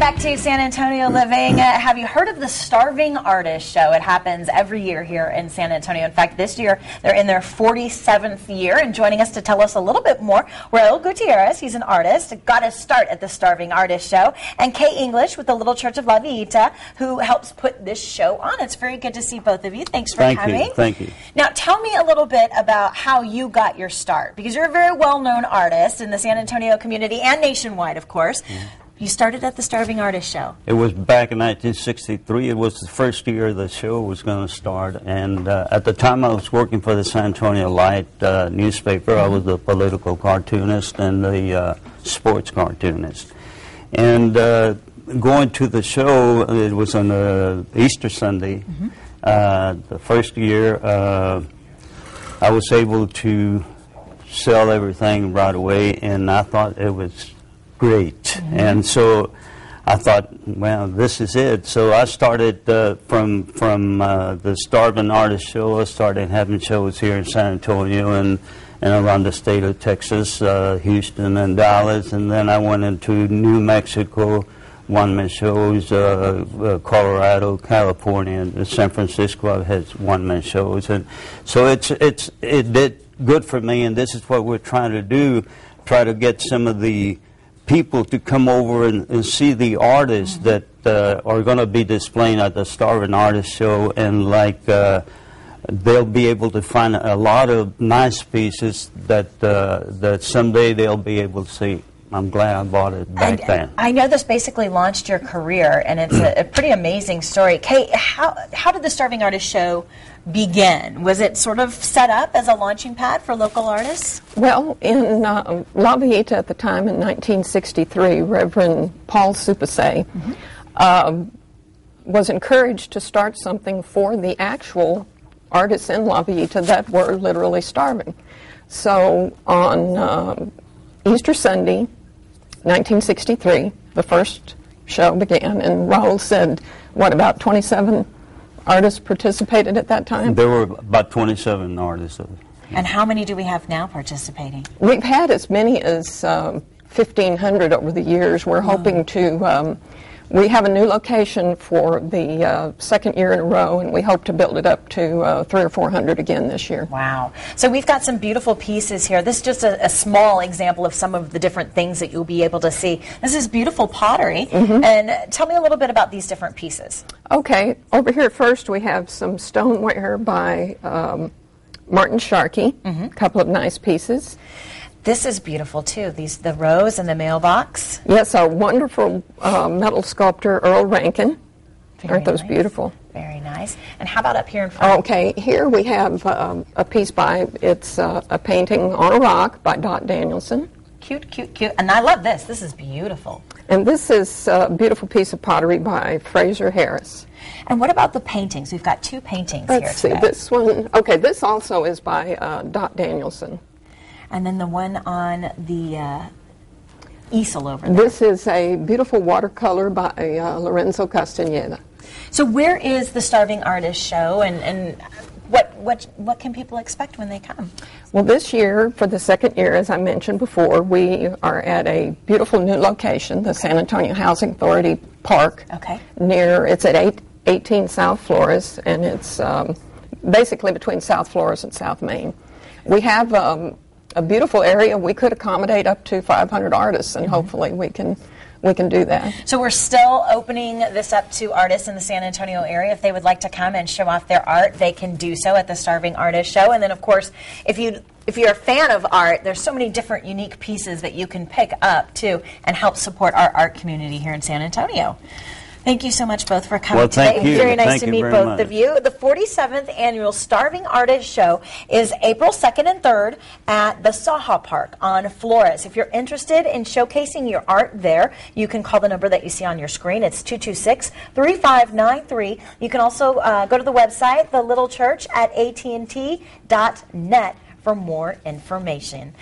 back to San Antonio Living. Have you heard of the Starving Artist Show? It happens every year here in San Antonio. In fact, this year they're in their 47th year. And joining us to tell us a little bit more, Raul Gutierrez. He's an artist, got his start at the Starving Artist Show. And Kay English with the Little Church of La Villita, who helps put this show on. It's very good to see both of you. Thanks for coming. Thank you. Now, tell me a little bit about how you got your start, because you're a very well-known artist in the San Antonio community and nationwide, of course. You started at the Starving Artist Show. It was back in 1963. It was the first year the show was going to start. And at the time I was working for the San Antonio Light newspaper. I was the political cartoonist and the sports cartoonist. And going to the show, it was on Easter Sunday. The first year I was able to sell everything right away, and I thought it was great. And so I thought, well, this is it. So I started from the Starving Artist Show. I started having shows here in San Antonio and around the state of Texas, Houston and Dallas, and then I went into New Mexico, one-man shows, Colorado, California, and San Francisco has one-man shows. And so it did good for me, and this is what we're trying to do, try to get some of the people to come over and see the artists that are going to be displaying at the Starving Artist Show, and they'll be able to find a lot of nice pieces that someday they'll be able to see. I'm glad I bought it back then. I know this basically launched your career, and it's a pretty amazing story. Kate, how did the Starving Artist Show begin? Was it sort of set up as a launching pad for local artists? Well, in La Villita at the time in 1963, Reverend Paul Supase was encouraged to start something for the actual artists in La Villita that were literally starving. So on Easter Sunday, 1963, the first show began, and Raul said, what, about 27 artists participated at that time? There were about 27 artists. And how many do we have now participating? We've had as many as 1,500 over the years. We're hoping to, we have a new location for the second year in a row, and we hope to build it up to 300 or 400 again this year. Wow. So we've got some beautiful pieces here. This is just a small example of some of the different things that you'll be able to see. This is beautiful pottery. And tell me a little bit about these different pieces. Okay. Over here first we have some stoneware by Martin Sharkey, a couple of nice pieces. This is beautiful too. The rose and the mailbox. Yes, our wonderful metal sculptor Earl Rankin. Aren't those beautiful? Very nice. And how about up here in front? Okay, here we have a piece by, it's a painting on a rock by Dot Danielson. Cute, cute, cute. And I love this. This is beautiful. And this is a beautiful piece of pottery by Fraser Harris. And what about the paintings? We've got two paintings here Let's see, today. this one, okay, this also is by Dot Danielson. And then the one on the easel over there. This is a beautiful watercolor by Lorenzo Castañeda. So where is the Starving Artist Show, and what can people expect when they come? Well, this year, for the second year, as I mentioned before, we are at a beautiful new location, the San Antonio Housing Authority Park. Okay. It's at 18 South Flores, and it's basically between South Flores and South Main. We have a beautiful area. We could accommodate up to 500 artists, and hopefully we can do that. So we're still opening this up to artists in the San Antonio area. If they would like to come and show off their art, they can do so at the Starving Artist Show. And then, of course, if you're a fan of art, there's so many different unique pieces that you can pick up too and help support our art community here in San Antonio. Thank you so much both for coming today. Thank you. Very nice thank to meet both of you. The 47th Annual Starving Artist Show is April 2nd and 3rd at the Saha Park on Flores. If you're interested in showcasing your art there, you can call the number that you see on your screen. It's 226-3593. You can also go to the website, the Little Church, at att.net for more information.